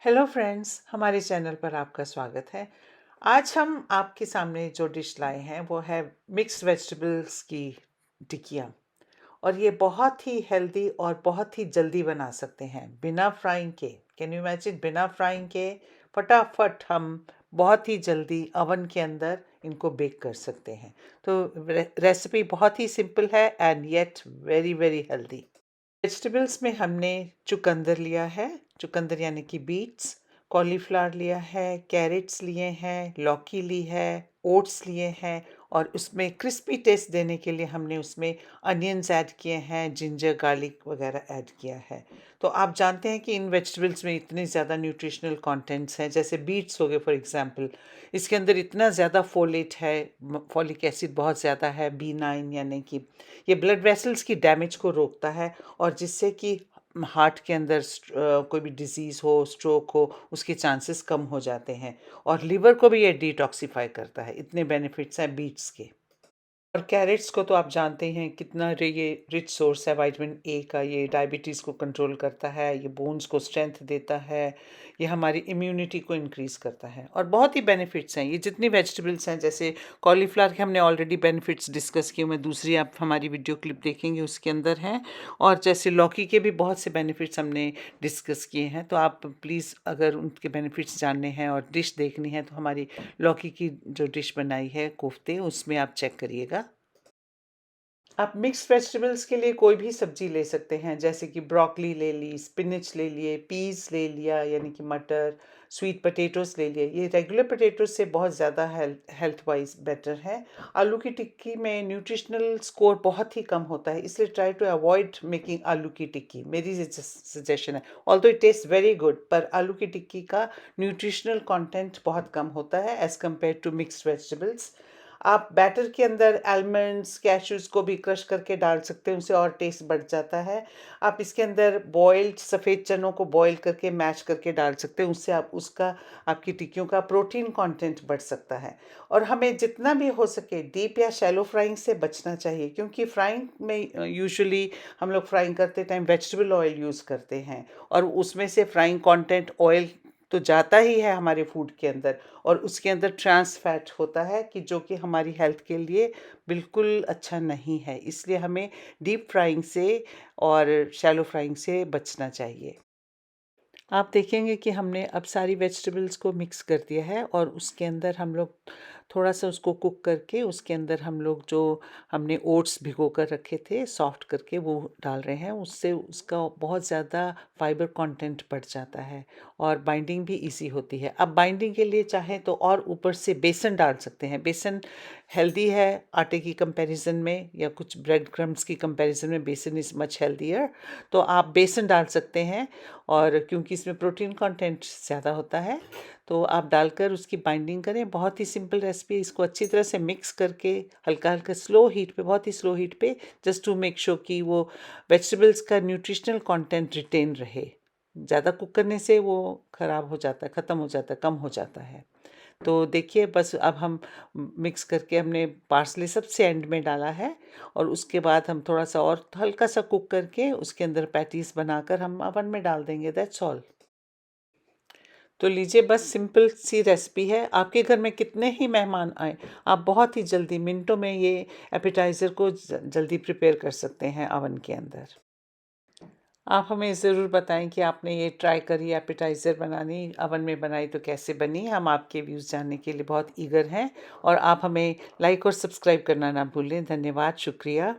Hello friends, हमारे channel पर आपका स्वागत है। आज हम आपके सामने जो डिश लाए हैं वो है मिक्स्ड वेजिटेबल्स की टिकिया। और ये बहुत ही हेल्दी और बहुत ही जल्दी बना सकते हैं बिना फ्राइंग के। कैन यू इमेजिन, बिना फ्राइंग के फटाफट हम बहुत ही जल्दी अवन के अंदर इनको बेक कर सकते हैं। तो रेसिपी बहुत ही सिंपल है and yet very very healthy. Vegetables में हमने चुकंदर लिया है, चुकंदर यानी कि बीट्स, कॉलीफ्लावर लिया है, कैरेट्स लिए हैं, लौकी ली है, ओट्स लिए हैं और उसमें क्रिस्पी टेस्ट देने के लिए हमने उसमें अनियंस ऐड किए हैं, जिंजर गार्लिक वगैरह ऐड किया है। तो आप जानते हैं कि इन वेजिटेबल्स में इतने ज़्यादा न्यूट्रिशनल कंटेंट्स हैं, जैसे बीट्स हो गए फॉर एग्जांपल, इसके अंदर इतना ज़्यादा फोलेट है, फॉलिक एसिड बहुत ज़्यादा है, B9, यानी कि ये ब्लड वेसल्स की डैमेज को रोकता है और जिससे कि हार्ट के अंदर कोई भी डिजीज़ हो, स्ट्रोक हो, उसके चांसेस कम हो जाते हैं। और लिवर को भी ये डिटॉक्सिफाई करता है। इतने बेनिफिट्स हैं बीट्स के। और कैरेट्स को तो आप जानते हैं कितना ये रिच सोर्स है विटामिन ए का। ये डायबिटीज़ को कंट्रोल करता है, ये बोन्स को स्ट्रेंथ देता है, ये हमारी इम्यूनिटी को इंक्रीज़ करता है और बहुत ही बेनिफिट्स हैं। ये जितनी वेजिटेबल्स हैं, जैसे कॉलीफ्लावर के हमने ऑलरेडी बेनिफिट्स डिस्कस किए, मैं दूसरी आप हमारी वीडियो क्लिप देखेंगे उसके अंदर हैं। और जैसे लौकी के भी बहुत से बेनिफिट्स हमने डिस्कस किए हैं। तो आप प्लीज़ अगर उनके बेनिफिट्स जानने हैं और डिश देखनी है तो हमारी लौकी की जो डिश बनाई है कोफ्ते, उसमें आप चेक करिएगा। आप मिक्स्ड वेजिटेबल्स के लिए कोई भी सब्जी ले सकते हैं, जैसे कि ब्रोकली ले ली, स्पिनच ले लिए, पीस ले लिया यानी कि मटर, स्वीट पोटैटोस ले लिए। ये रेगुलर पोटैटोस से बहुत ज़्यादा हेल्थ वाइज बेटर है। आलू की टिक्की में न्यूट्रिशनल स्कोर बहुत ही कम होता है, इसलिए ट्राई टू अवॉइड मेकिंग आलू की टिक्की, मेरी सजेशन है। Although it taste very good, पर आलू की टिक्की का न्यूट्रिशनल कंटेंट बहुत कम होता है as compare to mixed vegetables. आप बैटर के अंदर आलमंड्स, कैश्यूज़ को भी क्रश करके डाल सकते हैं, उससे और टेस्ट बढ़ जाता है। आप इसके अंदर बॉइल्ड सफ़ेद चनों को बॉयल करके मैश करके डाल सकते हैं, उससे आप उसका आपकी टिक्कियों का प्रोटीन कंटेंट बढ़ सकता है। और हमें जितना भी हो सके डीप या शैलो फ्राइंग से बचना चाहिए, क्योंकि फ्राइंग में यूजुअली हम लोग फ्राइंग करते टाइम वेजिटेबल ऑयल यूज़ करते हैं और उसमें से फ्राइंग कंटेंट ऑयल तो जाता ही है हमारे फूड के अंदर, और उसके अंदर ट्रांस फैट होता है कि जो कि हमारी हेल्थ के लिए बिल्कुल अच्छा नहीं है। इसलिए हमें डीप फ्राइंग से और शैलो फ्राइंग से बचना चाहिए। आप देखेंगे कि हमने अब सारी वेजिटेबल्स को मिक्स कर दिया है और उसके अंदर हम लोग थोड़ा सा उसको कुक करके उसके अंदर हम लोग जो हमने ओट्स भिगो कर रखे थे सॉफ्ट करके वो डाल रहे हैं। उससे उसका बहुत ज़्यादा फाइबर कंटेंट बढ़ जाता है और बाइंडिंग भी इजी होती है। अब बाइंडिंग के लिए चाहें तो और ऊपर से बेसन डाल सकते हैं। बेसन हेल्दी है आटे की कंपैरिजन में, या कुछ ब्रेड क्रम्स की कंपैरिजन में बेसन इज़ मच हेल्दियर। तो आप बेसन डाल सकते हैं, और क्योंकि इसमें प्रोटीन कंटेंट ज़्यादा होता है तो आप डालकर उसकी बाइंडिंग करें। बहुत ही सिंपल रेसिपी। इसको अच्छी तरह से मिक्स करके हल्का हल्का स्लो हीट पे, बहुत ही स्लो हीट पे, जस्ट टू मेक श्योर कि वो वेजिटेबल्स का न्यूट्रिशनल कंटेंट रिटेन रहे। ज़्यादा कुक करने से वो ख़राब हो जाता है, ख़त्म हो जाता है, कम हो जाता है। तो देखिए, बस अब हम मिक्स करके हमने पार्सले सबसे एंड में डाला है और उसके बाद हम थोड़ा सा और हल्का सा कुक करके उसके अंदर पैटीज बनाकर हम अवन में डाल देंगे। That's all. तो लीजिए, बस सिंपल सी रेसिपी है। आपके घर में कितने ही मेहमान आए, आप बहुत ही जल्दी मिनटों में ये एपेटाइज़र को जल्दी प्रिपेयर कर सकते हैं अवन के अंदर। आप हमें ज़रूर बताएं कि आपने ये ट्राई करी एपेटाइज़र बनानी, अवन में बनाई तो कैसे बनी। हम आपके व्यूज़ जानने के लिए बहुत ईगर हैं। और आप हमें लाइक और सब्सक्राइब करना ना भूलें। धन्यवाद, शुक्रिया।